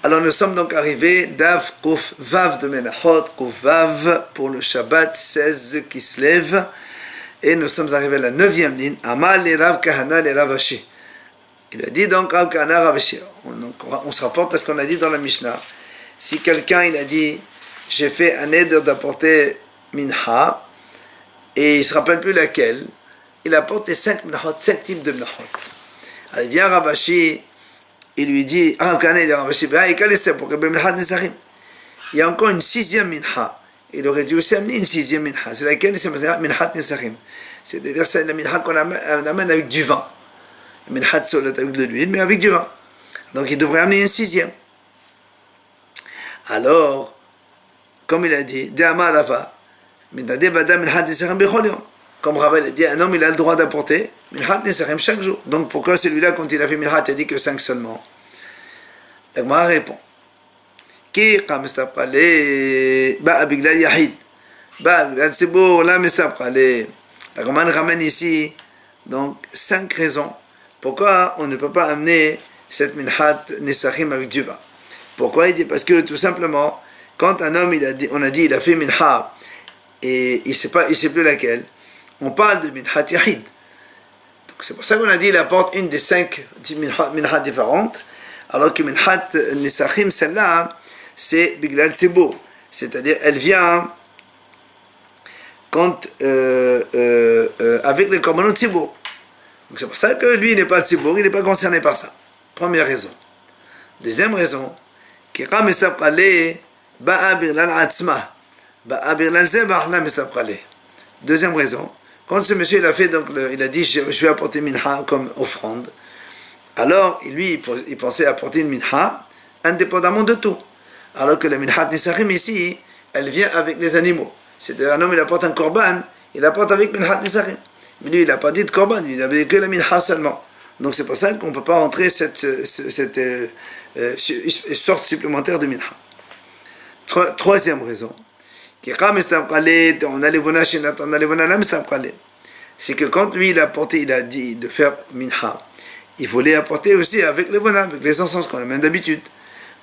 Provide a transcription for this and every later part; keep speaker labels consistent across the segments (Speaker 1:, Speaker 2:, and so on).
Speaker 1: Alors nous sommes donc arrivés d'Av Kouf Vav de Menachot, Kouf Vav pour le Shabbat 16 qui se lève. Et nous sommes arrivés à la 9e ligne. Amal le Rav Kahana le Rav Ashi. Il a dit donc Rav Kahana Rav Ashi. On se rapporte à ce qu'on a dit dans la Mishnah. Si quelqu'un il a dit j'ai fait un éder d'apporter mincha et il ne se rappelle plus laquelle, il apporte les 5 minchot, 5 types de minchot. Alors il vient Rav Ashi, il lui dit Rav Kahana il dit Rav Ashi, il y a encore une 6e mincha. Il aurait dû aussi amener une 6e mincha. C'est laquelle? C'est minhat nesachim. C'est-à-dire c'est la mincha qu'on amène avec du vin. Minhat solat avec de l'huile, mais avec du vin. Donc il devrait amener une 6e. Alors, comme il a dit, comme Ravel a dit, un homme il a le droit d'apporter minhat nesachim chaque jour. Donc pourquoi celui-là, quand il a fait minhat, il a dit que 5 seulement? La Gemara répond. Qui Bigla Yahid. C'est beau, là, mais ça la Gemara ramène ici donc 5 raisons pourquoi on ne peut pas amener cette minhat nesachim avec du vin. Pourquoi? Il dit parce que tout simplement, quand un homme on a dit il a fait minha et il sait plus laquelle, on parle de minhat yahid. Donc c'est pour ça qu'on a dit il apporte une des 5 minhat différentes, alors que minhat nesachim, celle-là, c'est biglal sebo, c'est-à-dire elle vient quand avec les korbanot tzibur. Donc c'est pour ça que lui il n'est pas tzibur, il n'est pas concerné par ça. Première raison. Deuxième raison, deuxième raison, quand ce monsieur il a fait donc il a dit je vais apporter minha comme offrande, alors lui il pensait apporter une minha indépendamment de tout, alors que la minha nisachim ici elle vient avec les animaux. C'est-à-dire un homme il apporte un korban, il apporte avec minha nisachim, mais lui il n'a pas dit de korban, il n'avait que la minha seulement. Donc c'est pour ça qu'on ne peut pas rentrer cette sorte supplémentaire de minha. Troisième raison, c'est que quand lui il a apporté, il a dit de faire minha, il voulait apporter aussi avec levona, avec les encens qu'on amène d'habitude.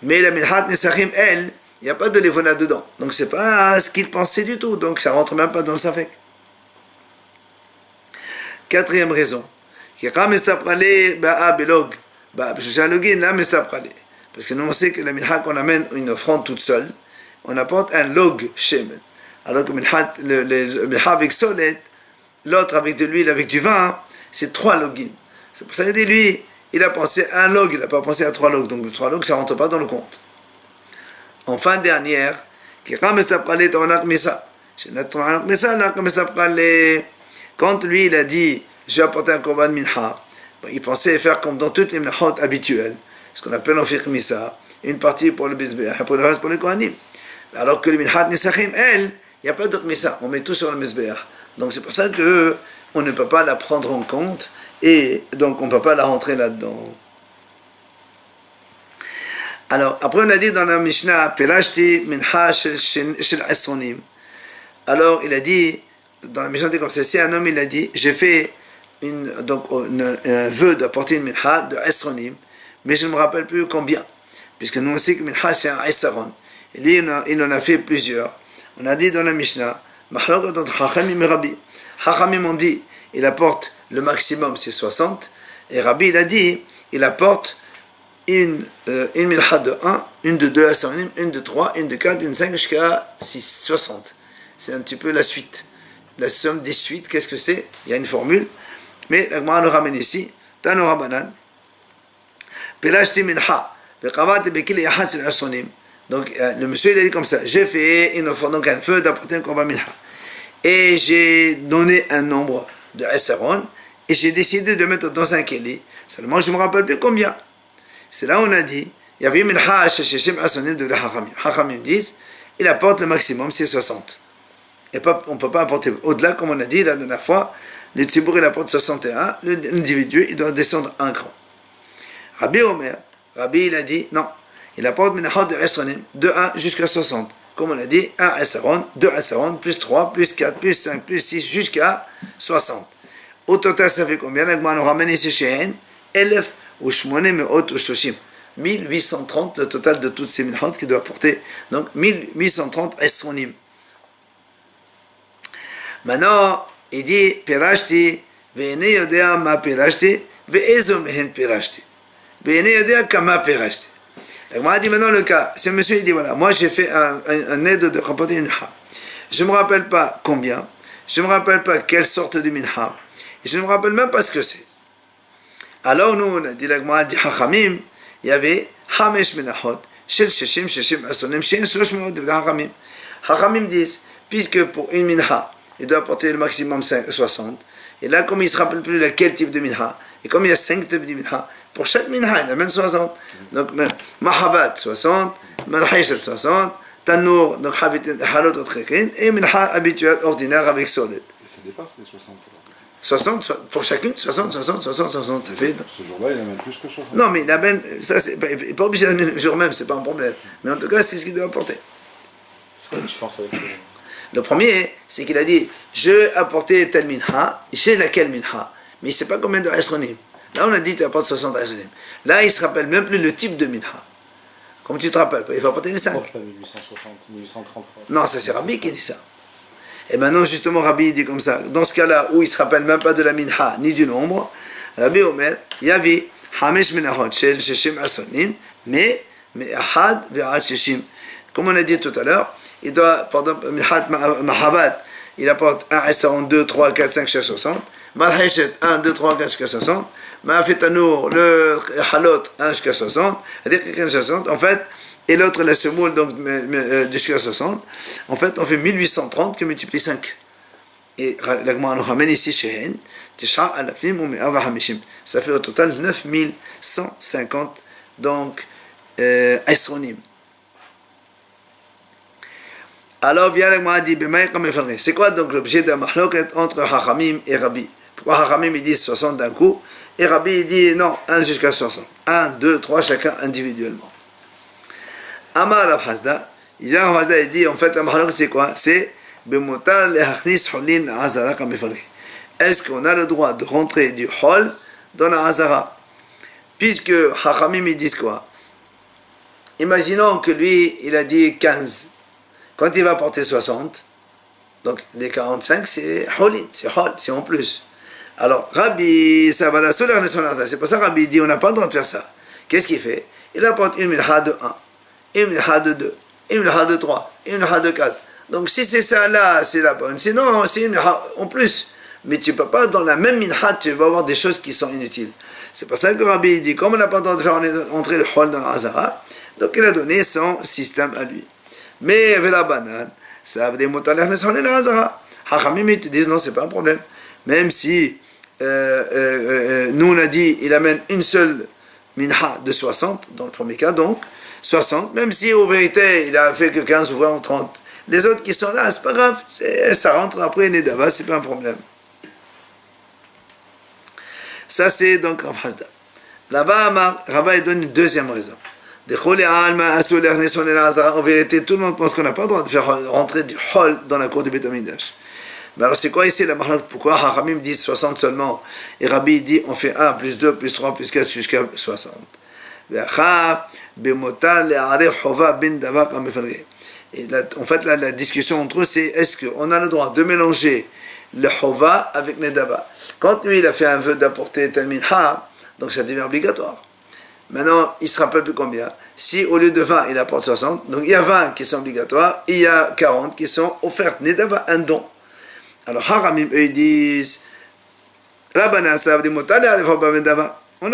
Speaker 1: Mais la minha nesachim, elle, il n'y a pas de levona dedans. Donc c'est pas ce qu'il pensait du tout, donc ça ne rentre même pas dans le safek. Quatrième raison, parce que nous on sait que la minha qu'on amène une offrande toute seule, on apporte un log shemen. Alors que le minha avec solet, l'autre avec de l'huile, avec du vin, c'est 3 logim. C'est pour ça qu'il dit lui, il a pensé à un log, il n'a pas pensé à 3 logs. Donc 3 logs, ça ne rentre pas dans le compte. Enfin dernière, quand lui il a dit je vais apporter un korban minha, il pensait faire comme dans toutes les minhot habituelles, ce qu'on appelle en fiqh misa, une partie pour le mizbeach et pour le reste pour les kohanim. Alors que le minhat nesachim, elle, il n'y a pas de misa, on met tout sur le mizbeach. Donc c'est pour ça que on ne peut pas la prendre en compte et donc on ne peut pas la rentrer là-dedans. Alors après on a dit dans la Mishnah Pelashti minha shel esronim. Alors il a dit dans la Mishnah comme ça, si un homme il a dit j'ai fait un vœu d'apporter une minha de esronim, mais je ne me rappelle plus combien, puisque nous on sait que minha c'est un esaron. Et lui il en a fait plusieurs. On a dit dans la Mishnah Mahlokat Chachamim et Rabbi. Chachamim ont dit il apporte le maximum c'est 60, et Rabbi il a dit il apporte une minha de 1, une de 2 esronim, une de 3, une de 4, une de 5 jusqu'à 6, 60. C'est un petit peu la suite. La somme des suites, qu'est-ce que c'est? Il y a une formule, mais la Gemara le ramène ici. Tano Rabbanan, Pelashti minha, Vekavati bekili yachat shel esronim. Donc le monsieur il a dit comme ça, j'ai fait une offrande, donc un feu d'apporter un korban minha, et j'ai donné un nombre de esron, et j'ai décidé de mettre dans un keli. Seulement je ne me rappelle plus combien. C'est là où on a dit, il y avait minha sheshem esronim de Hachamim. Hachamim disent, il apporte le maximum, c'est 60. Et on ne peut pas apporter au-delà, comme on a dit la dernière fois, le tzibour il apporte 61, l'individu il doit descendre un cran. Rabbi Omer, Rabbi il a dit non, il apporte minhot de esronim de 1 jusqu'à 60. Comme on a dit, 1 esron, 2 esron, plus 3, plus 4, plus 5, plus 6, jusqu'à 60. Au total, ça fait combien? On ramène ici chez Elef ou Shmoné Meot ou Shoshim. 1830 le total de toutes ces minhot qui doit porter. Donc 1830 esronim. Maintenant, il dit Pirashti, ve'ene yodea ma pirashti, ve'ezo mehen pirashti. Ve'ene yodea kama pirashti. La Gemara dit maintenant le cas. Si un monsieur il dit voilà, moi j'ai fait un aide de rapporter une minha. Je ne me rappelle pas combien, je ne me rappelle pas quelle sorte de minha, et je ne me rappelle même pas ce que c'est. Alors nous, on a dit la Gemara dit Hachamim, il y avait Hamesh Menachot, Shel Sheshim, Sheshim Asonim, Shen Shlosh Meot de Hachamim. Hachamim disent, puisque pour une minha, il doit apporter le maximum 60, et là, comme il ne se rappelle plus quel type de minha, et comme il y a 5 types de minha, pour chaque minha, il y a même 60. Donc, Mahabat 60, Malhishat 60, Tanour, donc Halot Otrekin, et minha habituel, ordinaire avec solide.
Speaker 2: Et ça dépasse les 60.
Speaker 1: 60, pour chacune, 60, ça fait.
Speaker 2: Ce jour-là, il amène plus que 60.
Speaker 1: Non, mais il amène, ça, il n'est pas obligé d'amener le jour même, c'est pas un problème. Mais en tout cas, c'est ce qu'il doit apporter.
Speaker 3: C'est quoi la différence avec
Speaker 1: le premier, c'est qu'il a dit, je apportais tel minha, il sait laquelle minha, mais il ne sait pas combien de esronim. Là, on a dit, tu apportes 60 esronim. Là, il ne se rappelle même plus le type de minha. Comme tu te rappelles, il faut apporter les 5.
Speaker 3: Pourquoi 1860, 1833
Speaker 1: Non, ça c'est Rabbi qui dit ça. Et maintenant, justement, Rabbi dit comme ça. Dans ce cas-là, où il ne se rappelle même pas de la minha, ni du nombre, Rabbi Omer, Yavi, Hamesh Menachot, Shel Sheshim Asonim, mais Ahad Ve'ad Sheshim. Comme on a dit tout à l'heure, il doit, par exemple, Mahavat, il apporte 1 Esron, 2, 3, 4, 5, 6, 60. Malheshet, 1, 2, 3, 4 jusqu'à 60. Mahafetanour, le Halot, 1 jusqu'à 60. C'est-à-dire 60. En fait, et l'autre, la semoule, donc jusqu'à 60. En fait, on fait 1830 qui multiplie 5. Et la Gemara nous ramène ici chez Hen, Tisha Alafim ou Me'ava Hamishim. Ça fait au total 9150, donc, Esronim. Alors vient la Gemara dit, c'est quoi donc l'objet de la mahloket entre Hachamim et Rabbi? Pourquoi Hachamim ils disent 60 d'un coup, et Rabbi il dit non, 1 jusqu'à 60. 1, 2, 3, chacun individuellement. Amar Rav Hasda, il vient Rav Hasda et dit, en fait la mahloket c'est quoi? C'est Bemotar lehachnis holin azara kamefalri. Est-ce qu'on a le droit de rentrer du hol dans la azara? Puisque Hachamim ils disent quoi? Imaginons que lui il a dit 15. Quand il va porter 60, donc les 45, c'est holin, c'est hol, c'est en plus. Alors, Rabbi, ça va la solaire de son azar. C'est pour ça que Rabbi dit, on n'a pas le droit de faire ça. Qu'est-ce qu'il fait? Il apporte une minha de 1, une minha de 2, une minha de 3, une minha de 4. Donc, si c'est ça là, c'est la bonne. Sinon, c'est une minha en plus. Mais tu ne peux pas, dans la même minha, tu vas avoir des choses qui sont inutiles. C'est pour ça que Rabbi dit, comme on n'a pas le droit de faire entrer le hol dans l'azara, donc il a donné son système à lui. Mais avec la banane, ça veut dire que Hachamim ils te disent non, c'est pas un problème. Même si nous on a dit il amène une seule minha de 60 dans le premier cas, donc 60, même si au vérité il a fait que 15 ou 20 ou 30. Les autres qui sont là, c'est pas grave, ça rentre après Nedava, c'est pas un problème. Ça c'est donc Rav Hasda. Là-bas, Rava donne une deuxième raison. En vérité, tout le monde pense qu'on n'a pas le droit de faire rentrer du hol dans la cour du Beit HaMikdash. Mais alors c'est quoi ici la marque? Pourquoi Hachamim dit 60 seulement et Rabbi dit on fait 1 plus 2 plus 3 plus 4 jusqu'à 60. Et là, en fait la discussion entre eux c'est est-ce qu'on a le droit de mélanger le Hova avec Nedava? Quand lui il a fait un vœu d'apporter tel minha, donc ça devient obligatoire. Maintenant, il ne se rappelle plus combien. Si au lieu de 20, il apporte 60, donc il y a 20 qui sont obligatoires, il y a 40 qui sont offertes. Nedava, un don. Alors, Haramim, eux, ils disent, on a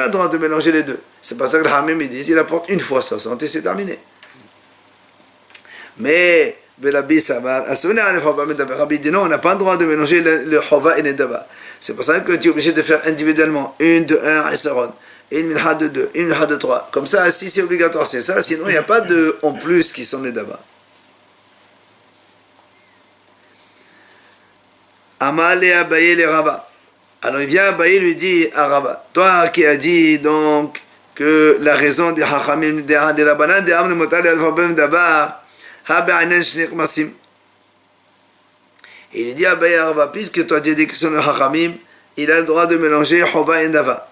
Speaker 1: le droit de mélanger les deux. C'est pas ça que Haramim, ils disent, il apporte une fois 60 et c'est terminé. Mais, Rabbi dit non, on n'a pas le droit de mélanger le Hova et Nedava. C'est pour ça que tu es obligé de faire individuellement une de 1 et Saron. Une minha de 2, une minha de 3. Comme ça, si c'est obligatoire, c'est ça. Sinon, il n'y a pas de en plus qui sont les daba. Amal et Abaye les Rava. Alors il vient Abaye lui dit à Rava, toi qui as dit donc que la raison des Hachamim, des Rabbanan, des Amne Motal et Al-Fabem Daba, Haba'anen Shnek Masim. Il dit à Abaye à Rava, puisque toi tu as dit que sur le Hachamim, il a le droit de mélanger Hova et Dava.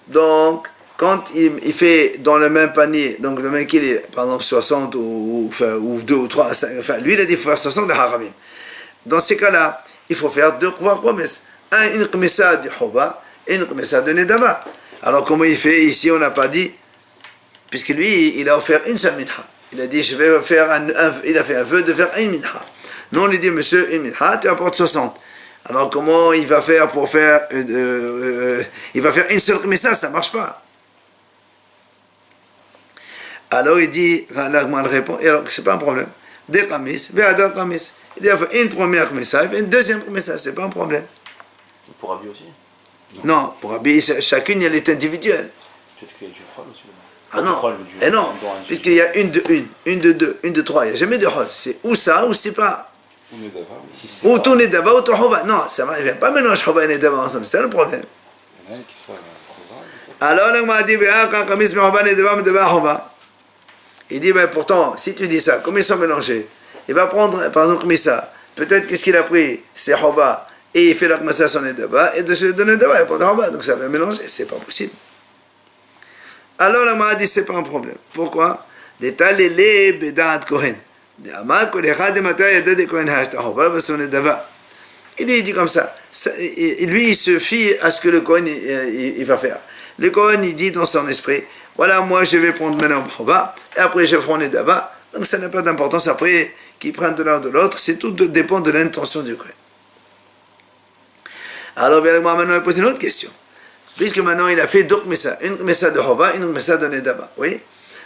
Speaker 1: Donc, quand il fait dans le même panier, donc le mec il est par exemple 60 ou 2 ou 3, 5, enfin lui il a dit qu'il faut faire 60 de haramim. Dans ces cas-là, il faut faire 2 qomès. Une qmissa de hoba et une qmissa de nedava. Alors comment il fait ici, on n'a pas dit, puisque lui il a offert une seule minha. Il a dit je vais faire il a fait un vœu de faire une minha. Non, on lui dit monsieur, une minha, tu apportes 60. Alors comment il va faire pour faire il va faire une seule qmissa, ça ne marche pas. Alors il dit, l'agma répond, et alors c'est pas un problème. Des qamis, ve'adar qamis. Il dit, il fait une première qmissa, il fait une deuxième qmissa, c'est pas un problème.
Speaker 3: Pour Rabbi aussi.
Speaker 1: Non, pour Rabbi, chacune elle est individuelle.
Speaker 3: Peut-être qu'il y a du hol aussi.
Speaker 1: Ah non, et non, puisqu'il y a une de 2, une de 3, il n'y a jamais de hol. C'est ou ça ou c'est pas. Ou tout nedava ou tout hova. Non, ça va, il ne vient pas mélanger hova et nedava ensemble, c'est ça le problème.
Speaker 2: Il y en a un qui se fait
Speaker 1: alors l'agma dit, ve'adar qamis ve'hova nedava medava hova. Il dit, ben pourtant, si tu dis ça, comme ils sont mélangés, il va prendre, par exemple, Missa. Peut-être qu'est-ce qu'il a pris, c'est Hoba, et il fait la Kmassa son Nedaba, et de se donner Nedaba, il prend Hoba, donc ça va mélanger, c'est pas possible. Alors la Mara dit, c'est pas un problème. Pourquoi? Détalé Bedat Kohen. Il lui dit comme ça. Lui, il se fie à ce que le Kohen il va faire. Le Kohen, il dit dans son esprit, voilà, moi je vais prendre maintenant Hoba, et après je vais prendre Nedaba. Donc ça n'a pas d'importance après qu'ils prennent de l'un ou de l'autre, c'est tout dépend de l'intention du Kohen. Alors bien maintenant on pose une autre question. Puisque maintenant il a fait deux qmissa, une qmissa de Hoba, une qmissa de Nedaba. Oui.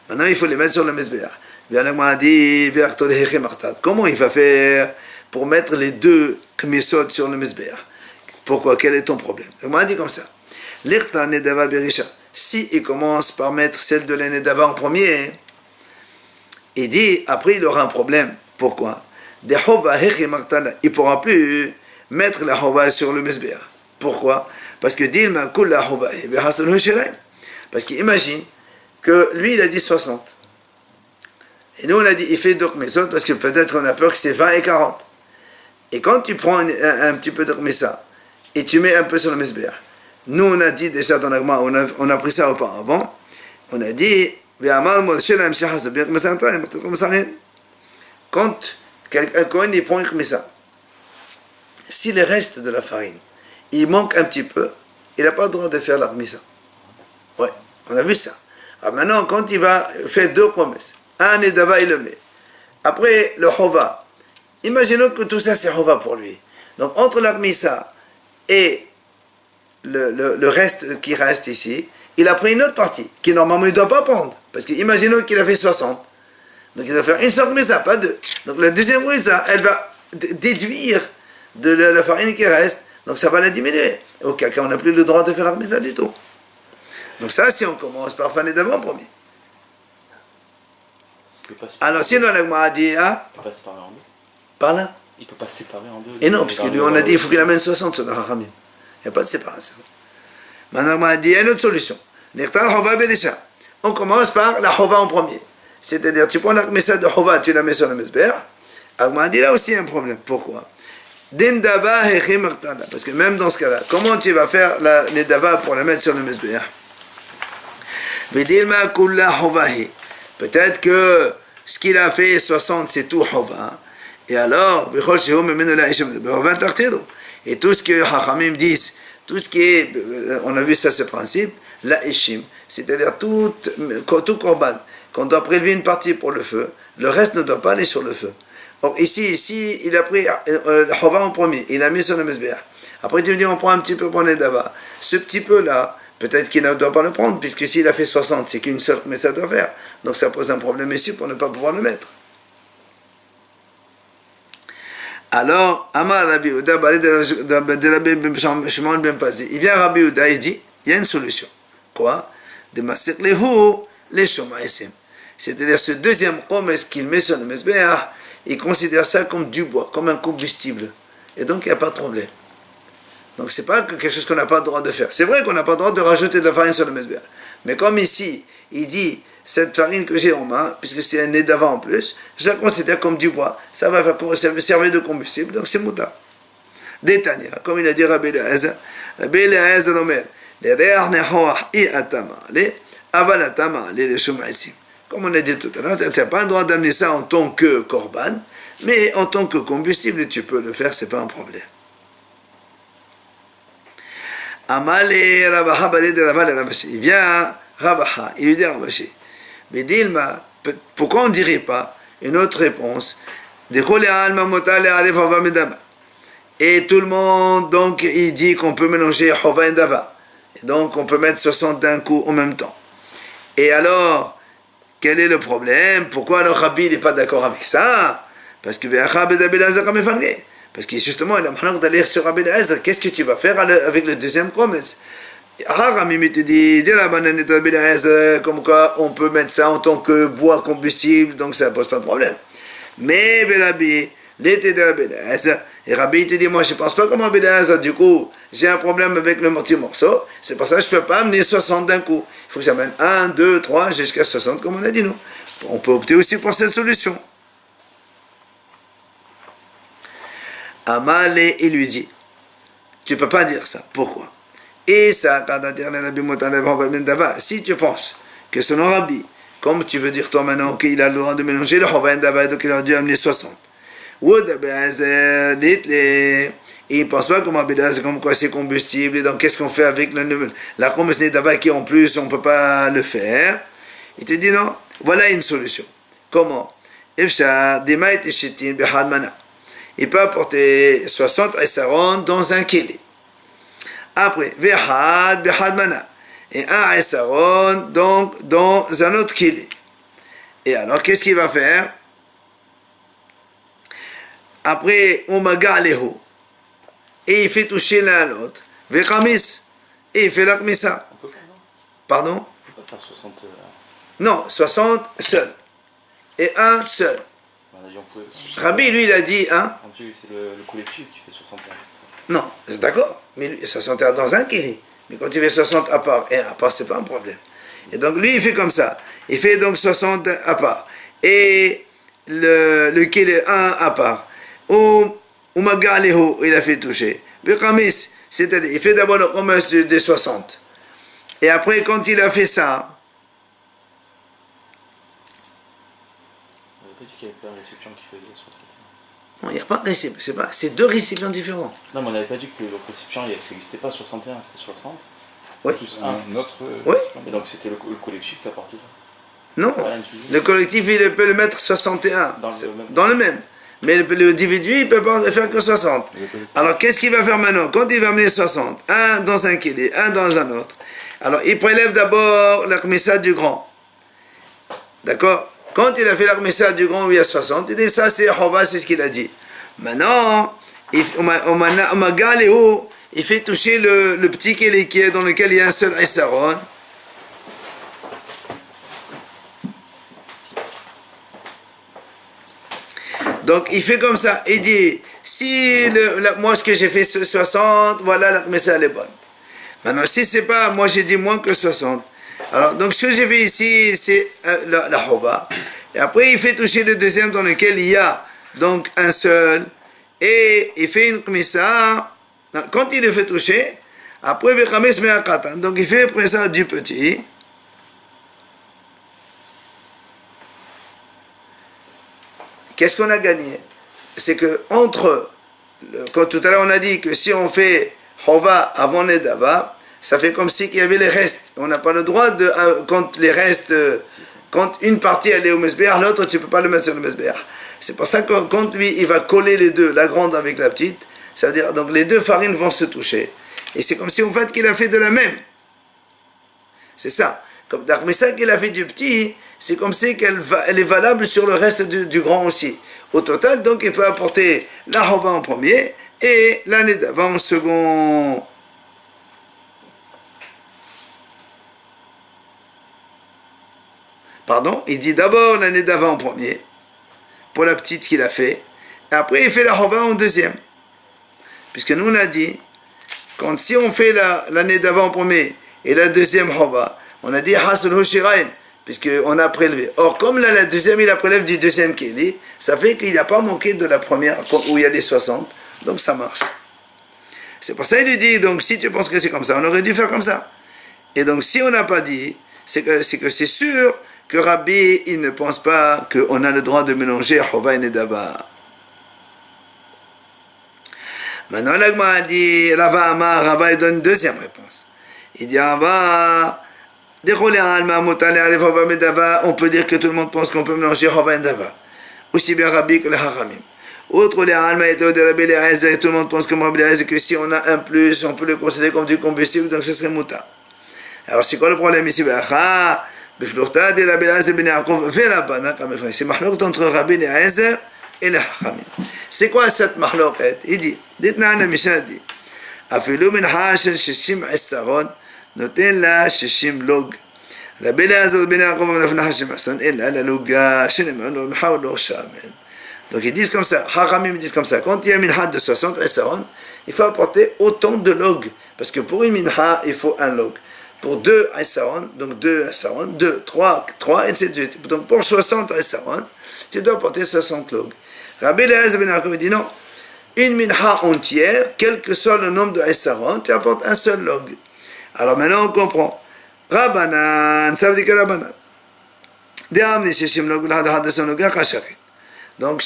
Speaker 1: Maintenant il faut les mettre sur le Mizbeach. Bien a dit, comment il va faire pour mettre les deux qmissot sur le Mizbeach? Pourquoi? Quel est ton problème? On a dit comme ça. L'irta Nedaba Berisha. Si il commence par mettre celle de la Nedaba en premier, il dit, après il aura un problème. Pourquoi? Il ne pourra plus mettre la Hoba sur le Mizbeach. Pourquoi? Parce que Dilma Kul la Hoba. Parce qu'imagine que lui il a dit 60. Et nous on a dit, il fait deux qmissot parce que peut-être on a peur que c'est 20 et 40. Et quand tu prends un petit peu de qmissa et tu mets un peu sur le Mizbeach, nous on a dit déjà dans l'agma, on a pris ça auparavant, on a dit, quand quelqu'un il prend une qmissa, si le reste de la farine, il manque un petit peu, il n'a pas le droit de faire la qmissa. Ouais, on a vu ça. Alors maintenant, quand il va faire deux qomès, un nedava, il le met. Après, le hova. Imaginons que tout ça, c'est hova pour lui. Donc, entre la qmissa et le reste qui reste ici, il a pris une autre partie, qui normalement il ne doit pas prendre. Parce que imaginons qu'il a fait 60. Donc, il doit faire une seule qmissa, pas deux. Donc, la deuxième qmissa, elle va déduire de la farine qui reste. Donc, ça va la diminuer. Auquel cas, on n'a plus le droit de faire la qmissa du tout. Donc, ça, si on commence par faire nedava en premier. Alors, sinon, l'agma a dit, hein,
Speaker 3: il peut pas séparer en deux.
Speaker 1: par là.
Speaker 3: Il peut pas se séparer en deux.
Speaker 1: Et non, parce que lui, on a dit, il faut qu'il amène 60 sur le haramim. Il n'y a pas de séparation. Maintenant, on a dit, il y a une autre solution. On commence par la hova en premier. C'est-à-dire, tu prends la qmissa de hova, tu la mets sur le mizbeach. On a dit, là aussi, il y a un problème. Pourquoi? Parce que même dans ce cas-là, comment tu vas faire la nedava pour la mettre sur le mizbeach? Peut-être que ce qu'il a fait 60 c'est tout hova. Et alors, et tout ce que Hachamim disent, tout ce qui est, on a vu ça ce principe, la ishim, c'est-à-dire tout korban, qu'on doit prélever une partie pour le feu, le reste ne doit pas aller sur le feu. Or ici, il a pris la hova en premier, il a mis sur le mizbeach. Après tu me dis on prend un petit peu pour les dava. Ce petit peu là, peut-être qu'il ne doit pas le prendre, puisque s'il a fait 60, c'est qu'une seule, mais ça doit faire. Donc ça pose un problème ici pour ne pas pouvoir le mettre. Alors, Amar Rabbi Yehuda, il vient Rabbi Yehuda, il dit, il y a une solution. Quoi? De masser les shomaïsim. C'est-à-dire ce deuxième homme qu'il met sur le mizbeach, il considère ça comme du bois, comme un combustible. Et donc il n'y a pas de problème. Donc c'est pas quelque chose qu'on n'a pas le droit de faire. C'est vrai qu'on n'a pas le droit de rajouter de la farine sur le mizbeach. Mais comme ici, il dit, cette farine que j'ai en main, puisque c'est un nedava en plus, je la considère comme du bois. Ça va servir de combustible, donc c'est mouta. Détania, comme il a dit Rabbi Eliezer, Rabbi Eliezer Omer, les re'ach nehoach i atama, Avalatama, les Shumaisim. Comme on a dit tout à l'heure, tu n'as pas le droit d'amener ça en tant que korban, mais en tant que combustible, tu peux le faire, c'est pas un problème. Amale Rabaha Balé de Rabashi. Il vient Rabaha, il lui dit à Rabashi, mais Dilma, pourquoi on ne dirait pas une autre réponse? Et tout le monde, donc, il dit qu'on peut mélanger Hova et Dava. Et donc, on peut mettre 60 d'un coup en même temps. Et alors, quel est le problème? Pourquoi alors Rabbi n'est pas d'accord avec ça? Parce que parce que justement, il a maintenant d'aller sur Rabbi Eliezer. Qu'est-ce que tu vas faire avec le deuxième promesse? Haramim te dit, comme quoi on peut mettre ça en tant que bois combustible, donc ça ne pose pas de problème. Mais Rabbi, l'été de Rabbi Eliezer, et Rabbi te dit, moi je ne pense pas comme Rabbi Eliezer, du coup j'ai un problème avec le petit morceau, c'est pour ça que je ne peux pas amener 60 d'un coup. Il faut que j'amène 1, 2, 3, jusqu'à 60 comme on a dit nous. On peut opter aussi pour cette solution. Amalé, il lui dit, tu ne peux pas dire ça. Pourquoi? Et ça, si tu penses que selon Rabbi, comme tu veux dire toi maintenant qu'il a le droit de mélanger le Hova et Dava, donc il a dû amener 60. Et il ne pense pas comme Rabbi Eliezer, comme quoi c'est combustible, et donc qu'est-ce qu'on fait avec la combustible Dava qui en plus on ne peut pas le faire? Il te dit non, voilà une solution. Comment? Il peut apporter 60 esaron dans un kili. Après, vehad behad mana. Et un esaron donc dans un autre kili. Et alors, qu'est-ce qu'il va faire? Après, umaga lehu. Et il fait toucher l'un à l'autre. Vekamis. Et il fait la kmissa. Pardon?
Speaker 3: On peut pas faire 60.
Speaker 1: Non, 60 seul. Et un seul. Rabbi, lui, il a dit, hein?
Speaker 3: C'est le collectif qui fait 61.
Speaker 1: Non, c'est d'accord. Mais 61 dans un kili. Mais quand tu fais 60 à part et à part, c'est pas un problème. Et donc, lui, il fait comme ça. Il fait donc 60 à part. Et le kili 1 à part. Ou Magaleho, il a fait toucher. Bekamis, c'est-à-dire, il fait d'abord le commerce des 60. Et après, quand il a fait ça,
Speaker 3: Il n'y avait pas un récipient qui faisait 61.
Speaker 1: non, il n'y a pas de récipient, c'est deux récipients différents.
Speaker 3: Non, mais on n'avait pas dit que le récipient, ça n'existait pas 61, c'était 60.
Speaker 1: Oui.
Speaker 3: Plus un.
Speaker 2: Notre.
Speaker 1: Oui.
Speaker 3: Et donc c'était le collectif qui a porté ça.
Speaker 1: Non, le collectif, il peut le mettre 61, dans le même. Mais l'individu, il ne peut pas faire que 60. Alors, qu'est-ce qu'il va faire maintenant? Quand il va amener 60, un dans un kili, un dans un autre, alors il prélève d'abord la kmissa du grand. D'accord? Quand il a fait la kmissa du grand où il y a 60, il dit ça c'est Hova, c'est ce qu'il a dit. Maintenant, il fait toucher le petit kili qui est dans lequel il y a un seul esaron. Donc il fait comme ça, il dit, si moi ce que j'ai fait c'est 60, voilà la kmissa elle est bonne. Maintenant si c'est pas, moi j'ai dit moins que 60. Alors donc ce que j'ai fait ici c'est la Hova. Et après il fait toucher le deuxième dans lequel il y a donc un seul. Et il fait une kmissa. Quand il le fait toucher, après donc il fait après ça du petit. Qu'est-ce qu'on a gagné? C'est que quand tout à l'heure on a dit que si on fait Hova avant Nedava, ça fait comme si qu'il y avait les restes. On n'a pas le droit de, quand les restes, quand une partie elle est au Mesbéach, l'autre tu ne peux pas le mettre sur le Mesbéach. C'est pour ça que quand lui il va coller les deux, la grande avec la petite, c'est-à-dire donc les deux farines vont se toucher. Et c'est comme si en fait qu'il a fait de la même. C'est ça. Mais ça qu'il a fait du petit, c'est comme si elle est valable sur le reste du grand aussi. Au total, donc, il peut apporter la Hova en premier et l'année d'avant en second. Pardon, il dit d'abord l'année d'avant en premier, pour la petite qu'il a fait, et après il fait la Hova en deuxième. Puisque nous on a dit, si on fait l'année d'avant en premier et la deuxième Hova, on a dit Hasul Hoshirain, puisqu'on a prélevé. Or, comme là, la deuxième, il a prélevé du deuxième Kéli, ça fait qu'il n'a pas manqué de la première, où il y a les 60, donc ça marche. C'est pour ça qu'il lui dit, donc si tu penses que c'est comme ça, on aurait dû faire comme ça. Et donc, si on n'a pas dit c'est que c'est sûr que Rabbi, il ne pense pas qu'on a le droit de mélanger Chova et Nedava. Maintenant, l'Agma dit, Rava Amar, Rava, il donne une deuxième réponse. Il dit, Rava, on peut dire que tout le monde pense qu'on peut mélanger Chova et Nedava. Aussi bien Rabbi que les Hachamim. Outre les Alma et de Rabbi Eliezer, tout le monde pense comme Rabbi Eliezer que si on a un plus, on peut le considérer comme du combustible, donc ce serait Mouta. Alors c'est quoi le problème ici? C'est mahlok entre Rabbi Eliezer et les Hachamim. C'est quoi cette mahlok? Il dit, dites-nous la Mishnah dit, Afilu minha shel 60 esaron, noten la 60 log. Rabbi Eliezer ben Yaakov nafna 60 illa la loga sheneman lo minha lo shamen. Donc ils disent comme ça, Haramim disent comme ça, quand il y a une minha de 60 esaron, il faut apporter autant de log, parce que pour une minha, il faut un log. Pour 2 esaron, donc 2 esaron, 2, 3, et ainsi de suite. Donc pour 60 esaron, tu dois apporter 60 log. Rabbi Eliezer ben Yaakov dit non, une minha entière, quel que soit le nombre de esaron, tu apportes un seul log. Alors maintenant on comprend. Rabbanan, ça veut dire que Rabbanan. Donc,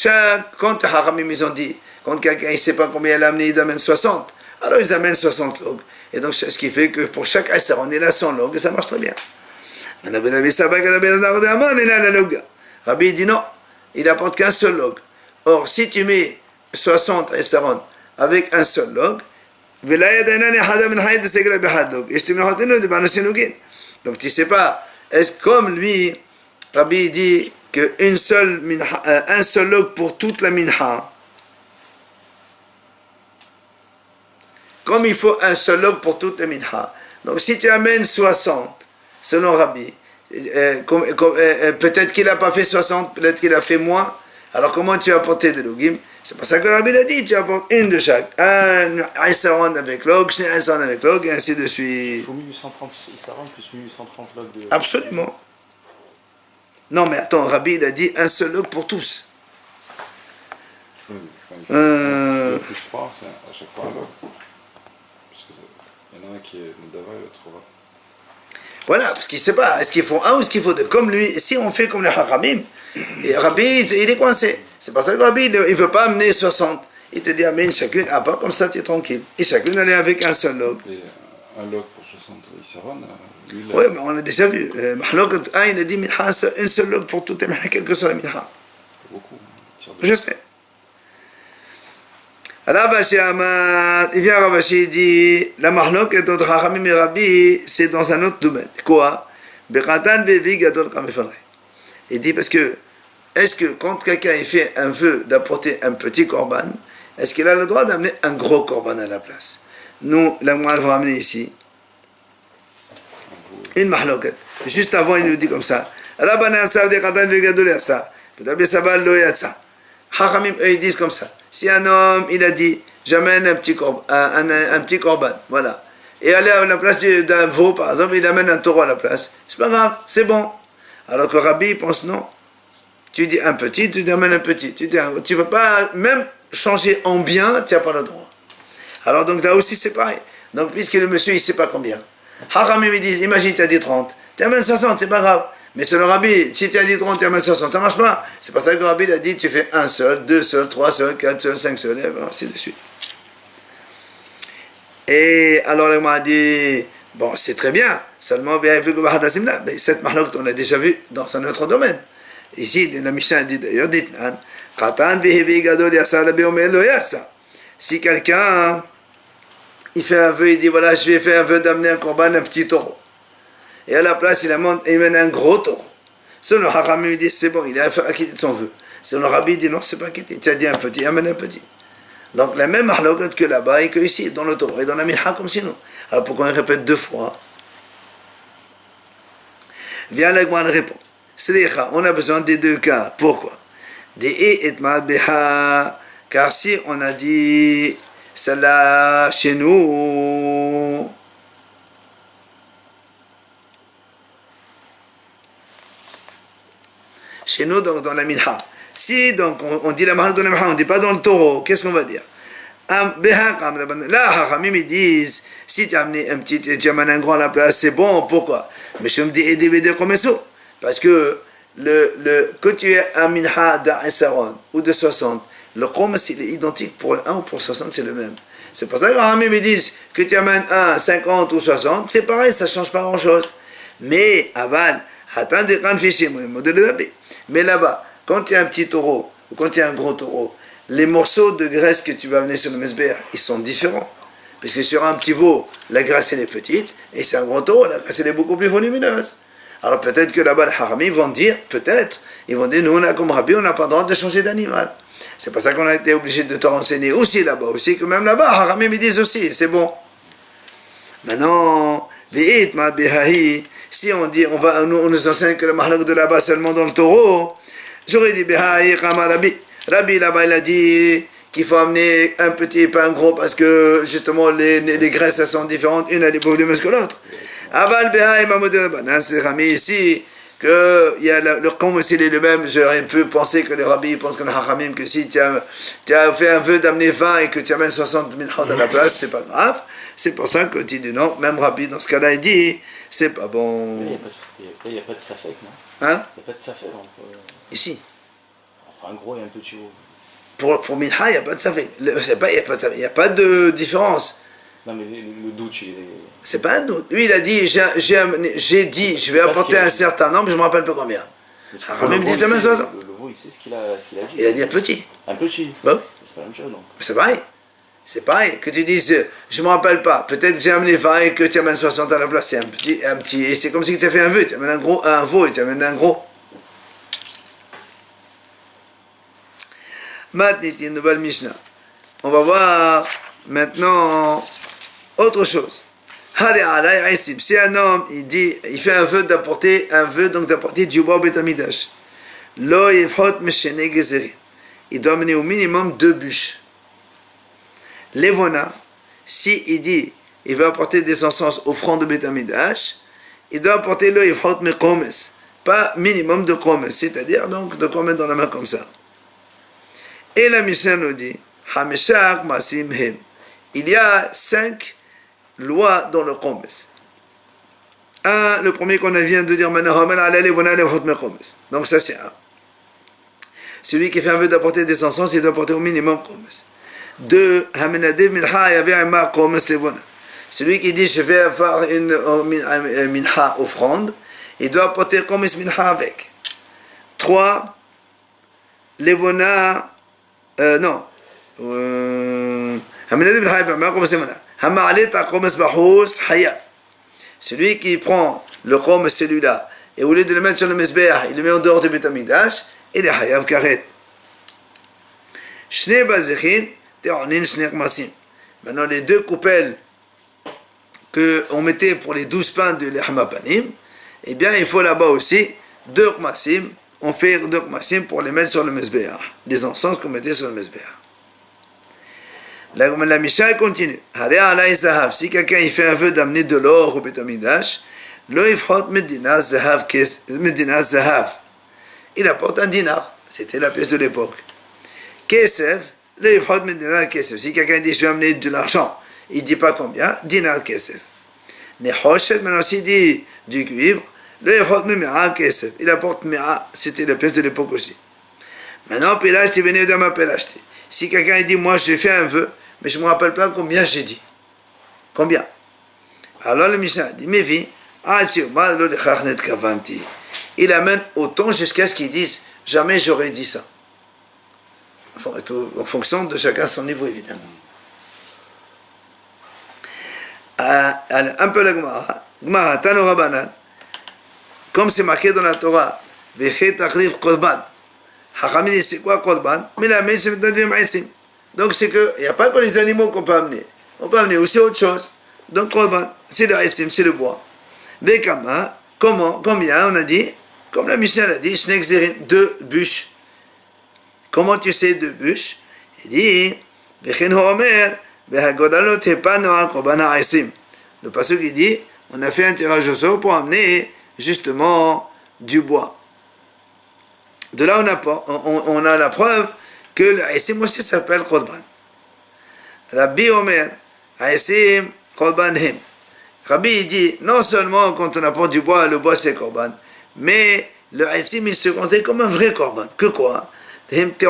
Speaker 1: quand les Hachamim ils ont dit, quand quelqu'un ne sait pas combien il a amené, il amène 60, alors ils amènent 60 logs. Et donc, ce qui fait que pour chaque Esser, il a 100 logs et ça marche très bien. Rabbi dit non, il n'apporte qu'un seul log. Or, si tu mets 60 Esseron avec un seul log, donc tu ne sais pas, est-ce comme lui, Rabbi dit, un seul log pour toute la minha. Comme il faut un seul log pour toute la minha. Donc si tu amènes 60, selon Rabbi, peut-être qu'il n'a pas fait 60, peut-être qu'il a fait moins. Alors comment tu vas apporter des logim? C'est pour ça que Rabbi l'a dit, tu apportes une de chaque. Un Isaron avec log, un Isaron avec log, et ainsi de suite.
Speaker 3: Il faut 1830 Isaron plus 1830 log de...
Speaker 1: Absolument. Non, mais attends, Rabbi, il a dit un seul log pour tous.
Speaker 2: Oui, quand il faut plus 3, c'est à chaque fois un log. Parce qu'il y en a un qui est Nedava et l'autre va.
Speaker 1: Voilà, parce qu'il ne sait pas, est-ce qu'il faut un ou est-ce qu'il faut deux? Comme lui, si on fait comme les Hachamim, et Rabbi, il est coincé. C'est pour ça que Rabbi, il ne veut pas amener 60. Il te dit, amène chacune à part, comme ça tu es tranquille. Et chacune, elle est avec un seul log.
Speaker 2: Et un log pour 60 Isaron, lui,
Speaker 1: oui, mais on a déjà vu. Mahlok, il a dit, une seule log pour toutes les minha, quelle que soit la minha.
Speaker 2: beaucoup.
Speaker 1: Je sais. Ravashi Amad, il vient Ravashi, il dit, la mahlok et d'autres Hachamim et Rabbi, c'est dans un autre domaine. Quoi? Bekatan vevi gadol kamifalre. Il dit, parce que, est-ce que quand quelqu'un fait un vœu d'apporter un petit korban, est-ce qu'il a le droit d'amener un gros korban à la place? Nous, la moelle va amener ici une mahloket. Juste avant, il nous dit comme ça. Rabbanan sav de katan vevi gadol yasa. Peut-être sabal lo yatsa. Hachamim, eux, ils disent comme ça. Si un homme, il a dit, j'amène un petit korban, voilà. Et aller à la place d'un veau, par exemple, il amène un taureau à la place. C'est pas grave, c'est bon. Alors que Rabbi pense non. Tu dis un petit, tu amènes un petit. Tu ne peux pas même changer en bien, tu n'as pas le droit. Alors donc là aussi c'est pareil. Donc puisque le monsieur il ne sait pas combien. Haramim ils disent, imagine tu as dit 30, tu amènes 60, c'est pas grave. Mais selon Rabbi, si tu as dit 30, tu amènes 60, ça ne marche pas. C'est pour ça que Rabbi a dit, tu fais un seul, 2 seuls, 3 seuls, 4 seuls, 5 seuls, et ainsi de suite. Et alors il m'a dit, bon c'est très bien, seulement mais cette mahlok on l'a déjà vu dans un autre domaine. Ici, la Mishnah dit d'ailleurs, si quelqu'un il fait un vœu, il dit voilà, je vais faire un vœu d'amener un korban, un petit taureau. Et à la place, il mène un gros taureau. Selon Haramim, il dit c'est bon, il a acquitté son vœu. Selon Rabbi, il dit non, c'est pas acquitté. Tu as dit un petit, amène un petit. Donc la même mahlokot que là-bas et que ici, dans le taureau et dans la minha comme sinon. Alors pourquoi on répète 2 fois? Viens là, on répond. On a besoin des 2 cas. Pourquoi? Car si on a dit celle-là chez nous, donc dans la minha. Si donc on dit la minha dans la minha, on ne dit pas dans le taureau, qu'est-ce qu'on va dire? Là, Hachamim ils disent, si tu as amené un petit, tu amènes un grand à la place, c'est bon, pourquoi? Mishum di Edivede Komeso. Parce que quand tu as un minha d'un Saron ou de 60, le Khomes il est identique pour le 1 ou pour 60, c'est le même. C'est pour ça que les Ramim me disent que tu amènes 1, 50 ou 60, c'est pareil, ça ne change pas grand-chose. Mais, aval, mais là-bas, quand tu as un petit taureau ou quand tu as un gros taureau, les morceaux de graisse que tu vas amener sur le mesber, ils sont différents. Puisque sur un petit veau, la graisse elle est petite, et sur un gros taureau, la graisse elle est beaucoup plus volumineuse. Alors peut-être que là-bas, les Haramim vont dire, ils vont dire, nous on a comme Rabbi, on n'a pas le droit de changer d'animal. C'est pour ça qu'on a été obligé de te renseigner aussi là-bas, aussi que même là-bas, Haramim ils disent aussi, c'est bon. Maintenant, si on dit, on nous enseigne que le mahlak de là-bas seulement dans le taureau, j'aurais dit, Rabbi là-bas il a dit qu'il faut amener un petit et pas un gros parce que justement les graisses elles sont différentes, une elle est plus volumineuse que l'autre. Aval Beha et Mamoudou, c'est Rami ici, que il y a le com aussi il est le même. J'aurais pu penser que les rabbis pensent que le Hachamim, que si tu as fait un vœu d'amener 20 et que tu amènes 60 minchot à la place, c'est pas grave. C'est pour ça que tu dis non, même Rabbi dans ce cas-là il dit, c'est pas bon.
Speaker 3: Il n'y a pas de safek, non?
Speaker 1: Hein?
Speaker 3: Il n'y a pas de safek entre.
Speaker 1: Ici.
Speaker 3: Entre un gros et un petit veau.
Speaker 1: Pour Mincha, il n'y a pas de safek. Il n'y a pas de différence.
Speaker 3: Non, mais le doute,
Speaker 1: c'est pas un doute. Lui, il a dit, j'ai dit, je vais apporter un certain nombre, je ne me rappelle pas combien. Même dit la même chose.
Speaker 3: Le veau, il sait ce qu'il a dit.
Speaker 1: Il a dit un petit.
Speaker 3: Un petit.
Speaker 1: Bah oui.
Speaker 3: C'est pas la même chose, donc.
Speaker 1: C'est pareil. C'est pareil. Que tu dises, je ne me rappelle pas, peut-être que j'ai amené 20 et que tu amènes 60 à la place, c'est un petit. Et c'est comme si tu as fait un vœu, tu amènes un veau et tu amènes un gros. Maintenant, une nouvelle Mishnah. On va voir maintenant autre chose. Si un homme il fait un vœu d'apporter du bois au Beth Amidash, il doit amener au minimum 2 bûches. Levona, si il dit il veut apporter des encens offrande de Beth Amidash, il doit apporter le ifhot mekomes, pas minimum de komes, c'est-à-dire donc de quoi mettre dans la main comme ça. Et la Mishnah nous dit, Hameshak Masim Hem. Il y a 5 lois dans le Khomes. Le premier qu'on vient de dire maintenant, donc ça c'est un. Celui qui fait un vœu d'apporter des encens, il doit apporter au minimum Khomes. 2, Hamenadev Minha Yavi Ama Khomes Levona. Celui qui dit je vais faire une minha offrande, il doit apporter Khomes Minha avec. 3, Levona. Non. Celui qui prend le khom celui-là et au lieu de le mettre sur le mesber, il le met en dehors du Beth Amidash, il est hayav karet. Maintenant les 2 coupelles qu'on mettait pour les 12 pains de l'Ehamapanim, eh bien il faut là-bas aussi 2 kmasim. On fait 2 kmasim pour les mettre sur le mesber, des encens qu'on mettait sur le mesber. La Mishnah continue. Si quelqu'un il fait un vœu d'amener de l'or au Beth Amidash, il apporte un dinar. C'était la pièce de l'époque. Kesef, si quelqu'un dit je vais amener de l'argent, il ne dit pas combien, dinar kesef. Maintenant s'il dit du cuivre, il apporte mi'a, c'était la pièce de l'époque aussi. Maintenant, pelashti venu de ma pelashti. Si quelqu'un dit moi j'ai fait un vœu, mais je ne me rappelle pas combien j'ai dit. Combien? Alors le Mishnah dit mais vie, il amène autant jusqu'à ce qu'ils disent jamais j'aurais dit ça. En fonction de chacun son niveau évidemment. Un peu la Gemara, Tano Rabbanan. Comme c'est marqué dans la Torah, Vechet Akriv Korban. Hachamim dit c'est quoi Korban? Mais la main c'est maintenant Maïsim. Donc c'est que, il n'y a pas que les animaux qu'on peut amener. On peut amener aussi autre chose. Donc Korban, c'est le Maïsim, c'est le bois. Bekama, comment? Combien? On a dit, comme la Mishnah l'a dit, Shnek Zerin, 2 bûches. Comment tu sais 2 bûches? Il dit, Vechin Homer, Vehagodalot Hepano Al Korban Ha'aisim. Le passage qui dit, on a fait un tirage au sort pour amener justement du bois. De là on a la preuve que l'Aïsim aussi s'appelle Korban. Rabbi Omer, Aïsim Korban Him. Rabbi il dit, non seulement quand on apporte du bois, le bois c'est korban, mais le Aïsim il se considère comme un vrai korban. Que quoi? C'est-à-dire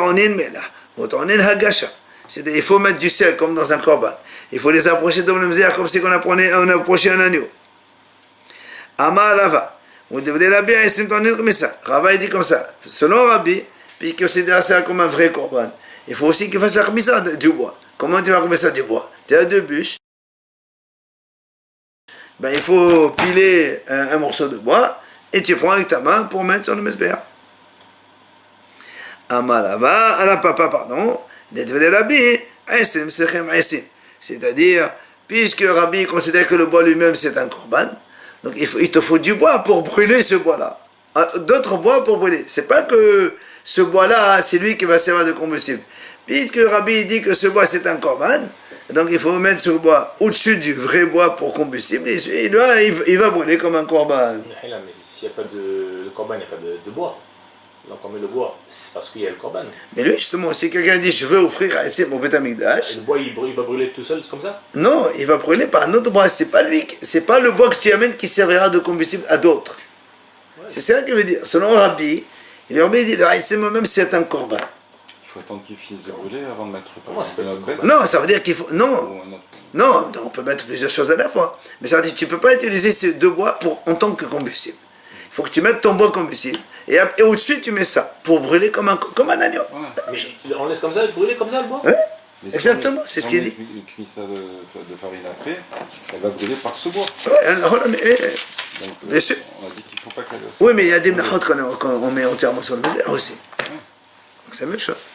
Speaker 1: il faut mettre du sel comme dans un korban. Il faut les approcher de l'Mzéa comme si on approchait un agneau. Amar Rava. Vous devez Rabbi Aïsim tonin comme ça. Rava il dit comme ça. Selon Rabbi, puisqu'il considère ça comme un vrai korban, il faut aussi qu'il fasse la khmisa du bois. Comment tu vas remettre ça du bois? Tu as deux bûches. Ben, il faut piler un morceau de bois et tu prends avec ta main pour mettre sur le mesbéa. Amalava, alapapa, pardon, c'est-à-dire, puisque Rabbi considère que le bois lui-même c'est un korban, donc il te faut du bois pour brûler ce bois-là. D'autres bois pour brûler. C'est pas que ce bois-là, c'est lui qui va servir de combustible. Puisque Rabbi dit que ce bois c'est un korban, donc il faut mettre ce bois au-dessus du vrai bois pour combustible, et là il va brûler comme un korban.
Speaker 4: Mais s'il n'y a pas de korban, il n'y a pas de bois. Donc on met le bois, c'est parce qu'il y a le korban.
Speaker 1: Mais lui justement, si quelqu'un dit je veux offrir à essayer mon Beth Amikdash,
Speaker 4: Le bois il va brûler tout seul comme ça?
Speaker 1: non, il va brûler par un autre bois. C'est pas lui, c'est pas le bois que tu amènes qui servira de combustible à d'autres.
Speaker 4: Ouais.
Speaker 1: C'est ça qu'il veut dire. Selon Rabbi, Rabbi dit le Haïsim même c'est un korban.
Speaker 2: Il faut attendre qu'il finisse de brûler avant de mettre
Speaker 4: Comment ça peut être
Speaker 2: notre
Speaker 4: un
Speaker 2: bête.
Speaker 4: korban?
Speaker 1: Non, ça veut dire qu'il faut. Non,
Speaker 2: Ou un autre.
Speaker 1: non, on peut mettre plusieurs choses à la fois. Mais ça veut dire que tu peux pas utiliser ces deux bois en tant que combustible. Il faut que tu mettes ton bois combustible et au-dessus tu mets ça pour brûler comme un agneau.
Speaker 2: Voilà.
Speaker 4: Mais on laisse comme ça, brûler comme ça le bois?
Speaker 1: Ouais.
Speaker 2: Mais si
Speaker 1: Exactement,
Speaker 2: on-
Speaker 1: c'est ce
Speaker 2: si on
Speaker 1: qu'il
Speaker 2: met
Speaker 1: dit.
Speaker 2: Une cuisse de farine après, elle va brûler par ce bois.
Speaker 1: Ouais, alors, mais,
Speaker 2: Donc,
Speaker 1: Bien sûr.
Speaker 2: on a dit qu'il ne faut pas qu'elle.
Speaker 1: oui, mais il y a des méthodes qu'on met entièrement sur le mesbéa aussi. Donc c'est la même chose.